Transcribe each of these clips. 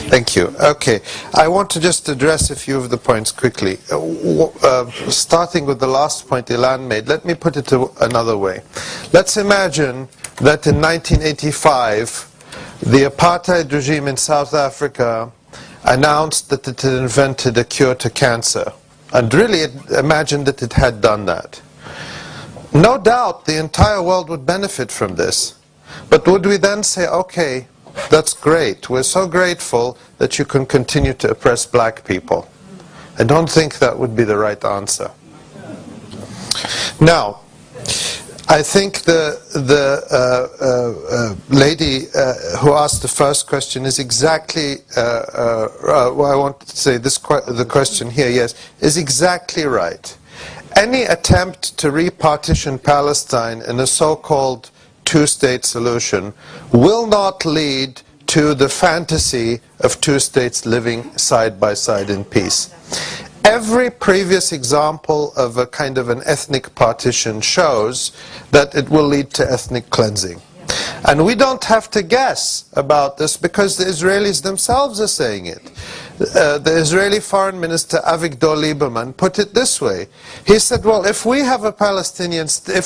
Thank you. Okay, I want to just address a few of the points quickly. Starting with the last point Ilan made, let me put it another way. Let's imagine that in 1985, the apartheid regime in South Africa announced that it had invented a cure to cancer. And really, imagine that it had done that. No doubt the entire world would benefit from this. But would we then say, okay, that's great, we're so grateful that you can continue to oppress black people? I don't think that would be the right answer. Now, I think the lady who asked the first question is exactly, well, I want to say the question here, yes, is exactly right. Any attempt to repartition Palestine in a so-called two-state solution will not lead to the fantasy of two states living side by side in peace. Every previous example of a kind of an ethnic partition shows that it will lead to ethnic cleansing. And we don't have to guess about this because the Israelis themselves are saying it. The Israeli Foreign Minister Avigdor Lieberman put it this way. He said, well, if we have a Palestinian state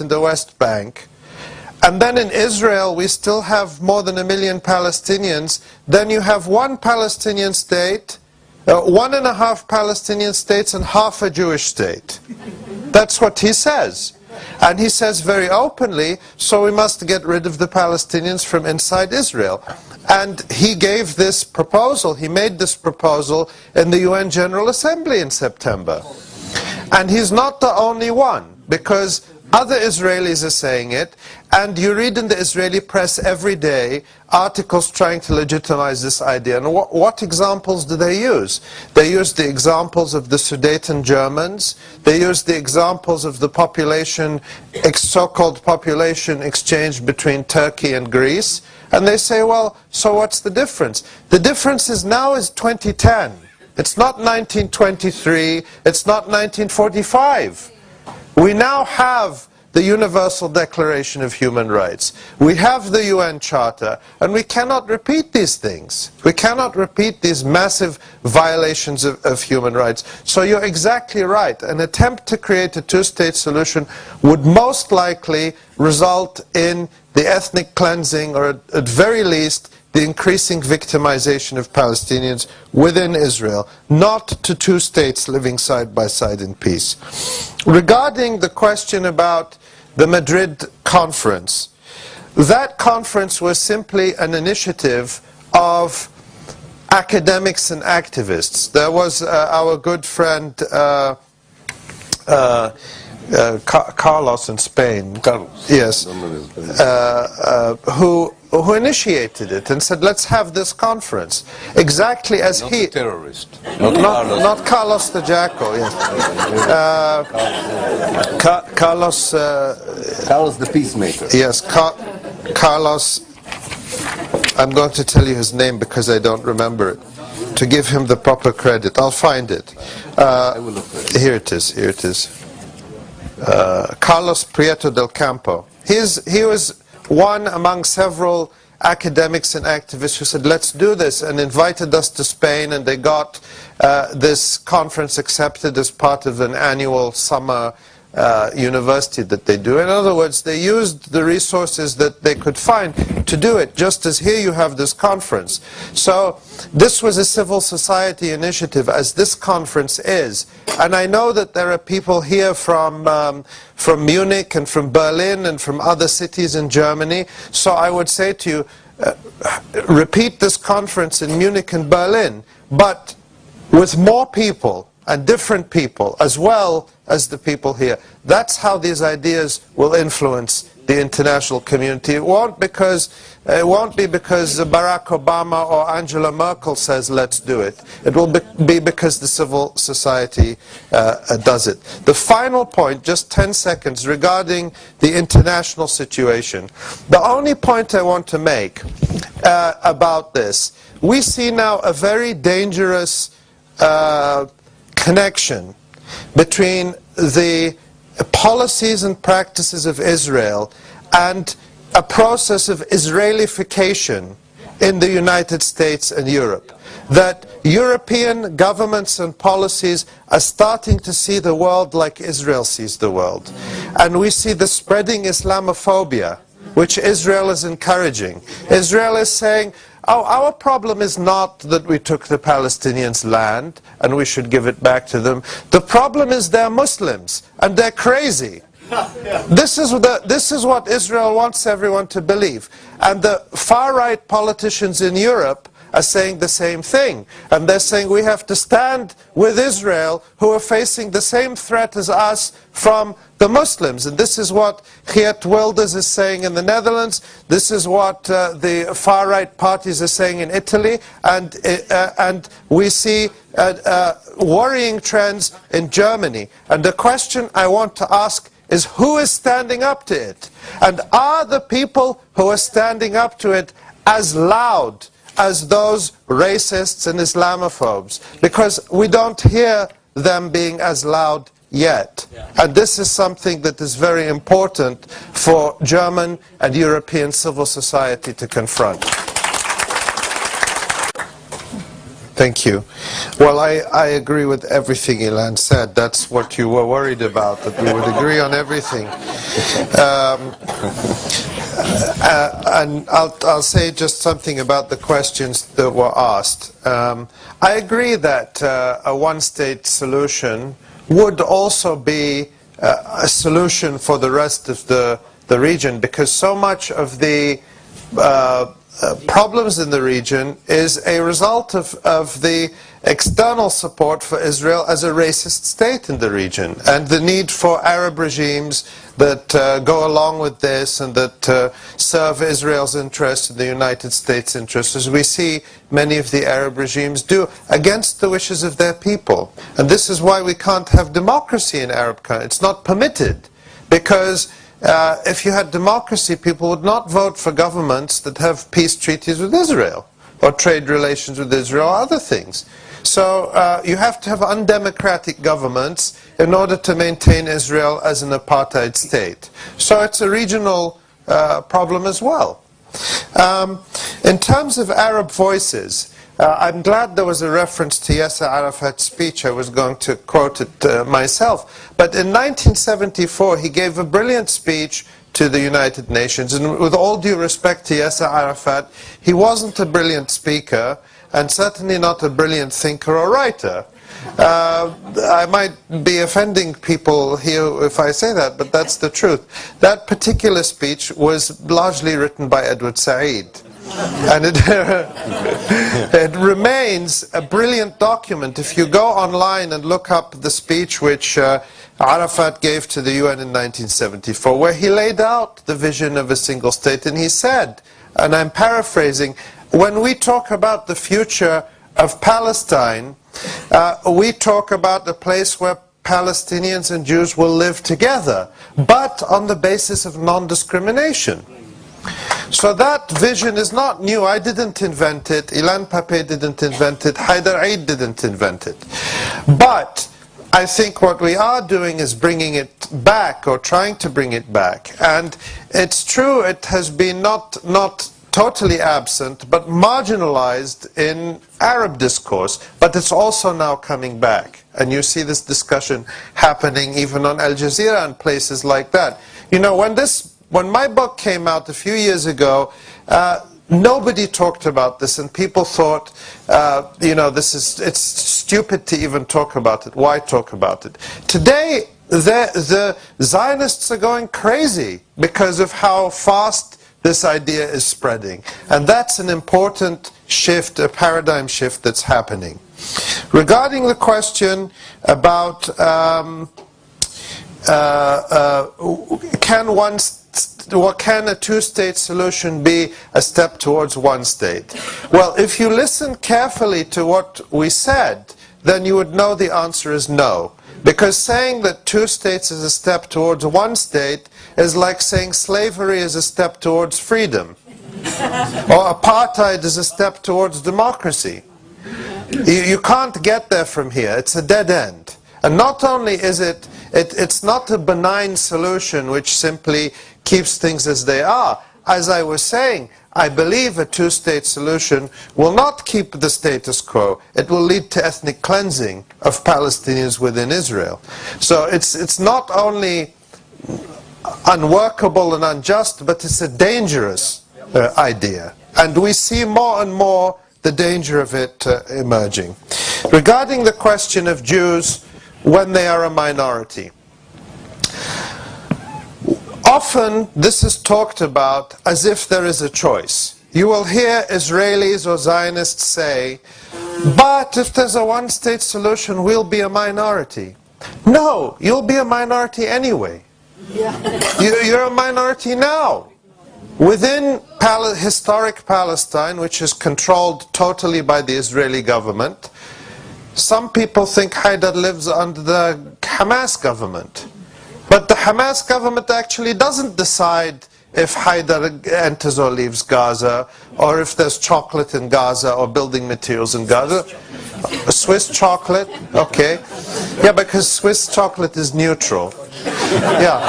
in the West Bank, and then in Israel we still have more than 1 million Palestinians, then you have one Palestinian state, 1.5 Palestinian states, and half a Jewish state. That's what he says. And he says very openly, so we must get rid of the Palestinians from inside Israel. And he gave this proposal, he made this proposal in the UN General Assembly in September. And he's not the only one, because other Israelis are saying it, and you read in the Israeli press every day articles trying to legitimize this idea. And what examples do they use? They use the examples of the Sudeten Germans, they use the examples of the population, so-called population exchange between Turkey and Greece, and they say, well, so what's the difference? The difference is now is 2010. It's not 1923, it's not 1945. We now have the Universal Declaration of Human Rights. We have the UN Charter, and we cannot repeat these things. We cannot repeat these massive violations of human rights. So you're exactly right. An attempt to create a two-state solution would most likely result in the ethnic cleansing, or at very least, the increasing victimization of Palestinians within Israel, not to two states living side by side in peace. Regarding the question about the Madrid conference, that conference was simply an initiative of academics and activists. There was our good friend Carlos in Spain, yes, who initiated it and said, let's have this conference. Exactly as not he... a terrorist. Not Carlos the Jackal, yes. Carlos... Carlos the Peacemaker. Yes, Carlos... I'm going to tell you his name because I don't remember it, to give him the proper credit. I'll find it. I will look for it. Here it is, here it is. Carlos Prieto del Campo. He was one among several academics and activists who said, let's do this, and invited us to Spain, and they got this conference accepted as part of an annual summer university that they do. In other words, they used the resources that they could find to do it, just as here you have this conference. So this was a civil society initiative, as this conference is. And I know that there are people here from Munich and from Berlin and from other cities in Germany. So I would say to you, repeat this conference in Munich and Berlin, but with more people and different people, as well as the people here. That's how these ideas will influence the international community. It won't be because Barack Obama or Angela Merkel says let's do it. It will be because the civil society does it. The final point, just 10 seconds, regarding the international situation. The only point I want to make about this, we see now a very dangerous connection between the policies and practices of Israel and a process of Israelification in the United States and Europe. That European governments and policies are starting to see the world like Israel sees the world. And we see the spreading Islamophobia, which Israel is encouraging. Israel is saying, oh, our problem is not that we took the Palestinians' land and we should give it back to them. The problem is they're Muslims and they're crazy. This is what Israel wants everyone to believe. And the far-right politicians in Europe are saying the same thing. And they're saying we have to stand with Israel, who are facing the same threat as us from the Muslims. And this is what Geert Wilders is saying in the Netherlands. This is what the far-right parties are saying in Italy. And we see worrying trends in Germany. And the question I want to ask is, who is standing up to it? And are the people who are standing up to it as loud as those racists and Islamophobes? Because we don't hear them being as loud yet. And this is something that is very important for German and European civil society to confront. Thank you. Well, I agree with everything Ilan said. That's what you were worried about, that we would agree on everything. And I'll say just something about the questions that were asked. I agree that a one-state solution would also be a solution for the rest of the region, because so much of the problems in the region is a result of the external support for Israel as a racist state in the region, and the need for Arab regimes that go along with this and that serve Israel's interests and the United States' interests, as we see many of the Arab regimes do, against the wishes of their people. And this is why we can't have democracy in Arab countries. It's not permitted, because if you had democracy, people would not vote for governments that have peace treaties with Israel, or trade relations with Israel, or other things. So you have to have undemocratic governments in order to maintain Israel as an apartheid state. So it's a regional problem as well. In terms of Arab voices, I'm glad there was a reference to Yasser Arafat's speech. I was going to quote it myself. But in 1974, he gave a brilliant speech to the United Nations. And with all due respect to Yasser Arafat, he wasn't a brilliant speaker, and certainly not a brilliant thinker or writer. I might be offending people here if I say that, but that's the truth. That particular speech was largely written by Edward Said. And it remains a brilliant document. If you go online and look up the speech which Arafat gave to the UN in 1974, where he laid out the vision of a single state, and he said, and I'm paraphrasing, when we talk about the future of Palestine, we talk about a place where Palestinians and Jews will live together, but on the basis of non-discrimination. So that vision is not new. I didn't invent it. Ilan Pape didn't invent it. Haidar Eid didn't invent it. But I think what we are doing is bringing it back, or trying to bring it back. And it's true, it has been not totally absent, but marginalized in Arab discourse. But it's also now coming back. And you see this discussion happening even on Al Jazeera and places like that. You know, when my book came out a few years ago, nobody talked about this, and people thought, you know, it's stupid to even talk about it. Why talk about it? Today, the Zionists are going crazy because of how fast this idea is spreading. And that's an important shift, a paradigm shift that's happening. Regarding the question about can a two-state solution be a step towards one state? Well, if you listen carefully to what we said, then you would know the answer is no. Because saying that two states is a step towards one state is like saying slavery is a step towards freedom, or apartheid is a step towards democracy. You can't get there from here. It's a dead end. And not only is it's not a benign solution which simply keeps things as they are. As I was saying, I believe a two-state solution will not keep the status quo. It will lead to ethnic cleansing of Palestinians within Israel. So it's not only unworkable and unjust, but it's a dangerous idea. And we see more and more the danger of it emerging. Regarding the question of Jews when they are a minority, often this is talked about as if there is a choice. You will hear Israelis or Zionists say, but if there's a one-state solution, we'll be a minority. No, you'll be a minority anyway. You're a minority now. Within historic Palestine, which is controlled totally by the Israeli government, some people think Haidar lives under the Hamas government. But the Hamas government actually doesn't decide if Haidar enters or leaves Gaza, or if there's chocolate in Gaza or building materials in Gaza. Swiss chocolate? Okay. Yeah, because Swiss chocolate is neutral. Yeah.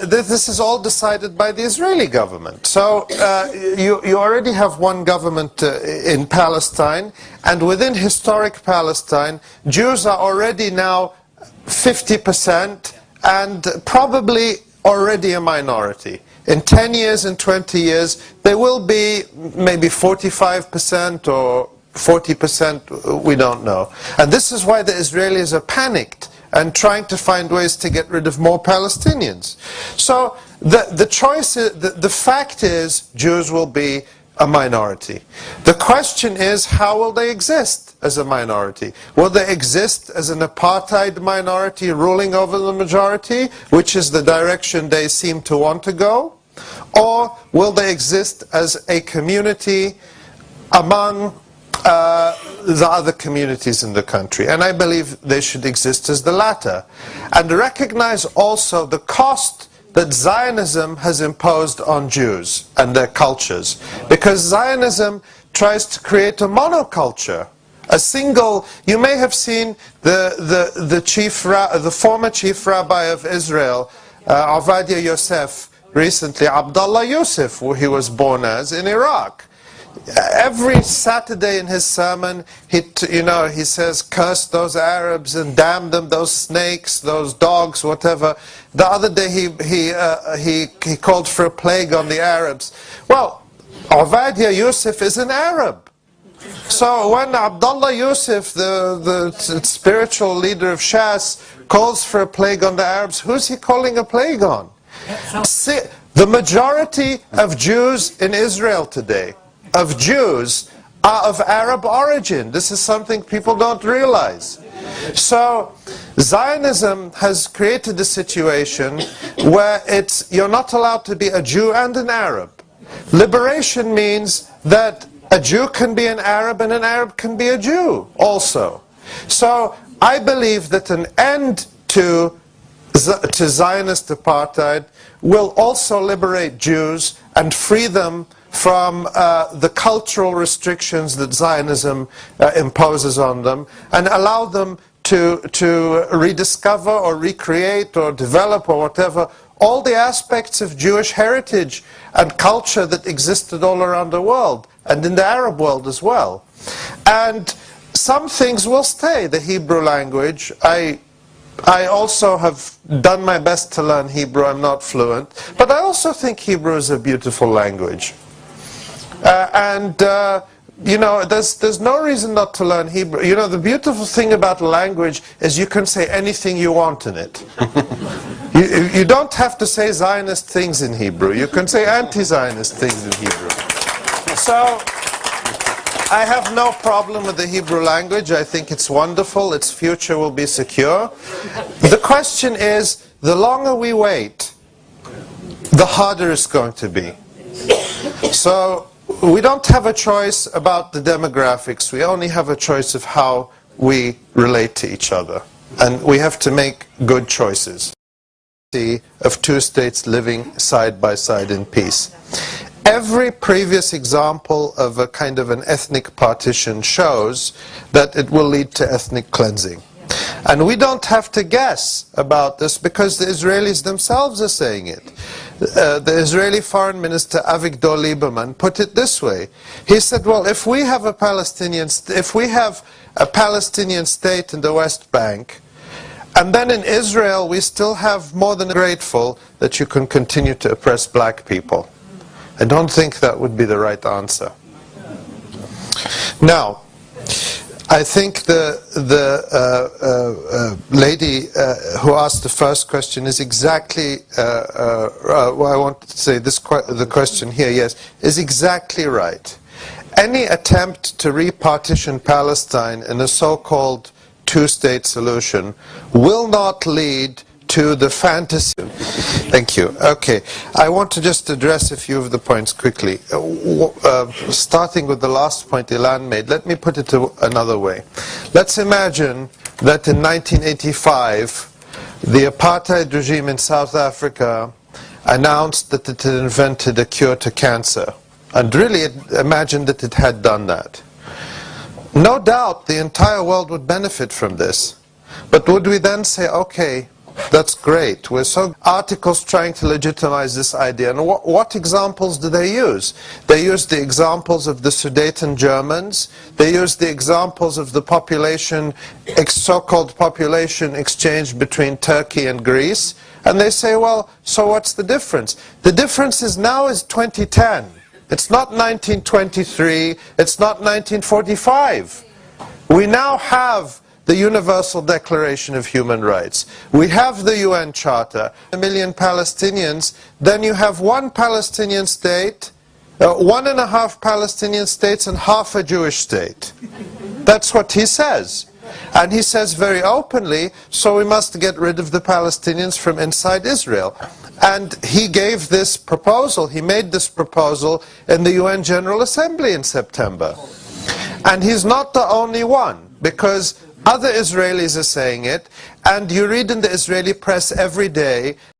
This is all decided by the Israeli government. So you already have one government in Palestine, and within historic Palestine, Jews are already now 50% and probably already a minority. In 10 years, in 20 years, they will be maybe 45% or 40%, we don't know. And this is why the Israelis are panicked and trying to find ways to get rid of more Palestinians. So the choice is, the fact is, Jews will be a minority. The question is, how will they exist as a minority? Will they exist as an apartheid minority ruling over the majority, which is the direction they seem to want to go? Or will they exist as a community among the other communities in the country? And I believe they should exist as the latter. And recognize also the cost that Zionism has imposed on Jews and their cultures. Because Zionism tries to create a monoculture. A single, you may have seen the former chief rabbi of Israel, Ovadia Yosef, recently, Abdullah Yusuf, who he was born as, in Iraq. Every Saturday in his sermon, he says, curse those Arabs and damn them, those snakes, those dogs, whatever. The other day he called for a plague on the Arabs. Well, Ovadia Yusuf is an Arab. So when Abdullah Yusuf, the spiritual leader of Shas, calls for a plague on the Arabs, who's he calling a plague on? See, the majority of Jews in Israel today, of Jews, are of Arab origin. This is something people don't realize. So Zionism has created a situation where you're not allowed to be a Jew and an Arab. Liberation means that a Jew can be an Arab and an Arab can be a Jew also. So I believe that an end to Zionist apartheid will also liberate Jews and free them from the cultural restrictions that Zionism imposes on them, and allow them to rediscover or recreate or develop or whatever all the aspects of Jewish heritage and culture that existed all around the world and in the Arab world as well. And some things will stay. The Hebrew language, I also have done my best to learn Hebrew. I'm not fluent, but I also think Hebrew is a beautiful language. You know, there's no reason not to learn Hebrew. You know, the beautiful thing about language is you can say anything you want in it. You don't have to say Zionist things in Hebrew. You can say anti-Zionist things in Hebrew. So I have no problem with the Hebrew language. I think it's wonderful. Its future will be secure. The question is, the longer we wait, the harder it's going to be. So we don't have a choice about the demographics. We only have a choice of how we relate to each other. And we have to make good choices. Of two states living side by side in peace. Every previous example of a kind of an ethnic partition shows that it will lead to ethnic cleansing. And we don't have to guess about this because the Israelis themselves are saying it. The Israeli Foreign Minister Avigdor Lieberman put it this way. He said, well, if we have a Palestinian state in the West Bank, and then in Israel we still have more than grateful that you can continue to oppress black people. I don't think that would be the right answer. Now, I think the lady who asked the first question is exactly, well, I want to say this, the question here, yes, is exactly right. Any attempt to repartition Palestine in a so-called two-state solution will not lead to the fantasy. Thank you. Okay, I want to just address a few of the points quickly. Starting with the last point Ilan made, let me put it another way. Let's imagine that in 1985, the apartheid regime in South Africa announced that it had invented a cure to cancer, and really imagined that it had done that. No doubt the entire world would benefit from this. But would we then say, okay, that's great, we're so articles trying to legitimize this idea. And what examples do they use? They use the examples of the Sudeten Germans, they use the examples of the population, so-called population exchange between Turkey and Greece, and they say, well, so what's the difference? The difference is now is 2010. It's not 1923, it's not 1945. We now have the Universal Declaration of Human Rights. We have the UN Charter. 1 million Palestinians, then you have one Palestinian state, 1.5 Palestinian states and half a Jewish state. That's what he says. And he says very openly, so we must get rid of the Palestinians from inside Israel. And he gave this proposal, he made this proposal in the UN General Assembly in September. And he's not the only one, because other Israelis are saying it, and you read in the Israeli press every day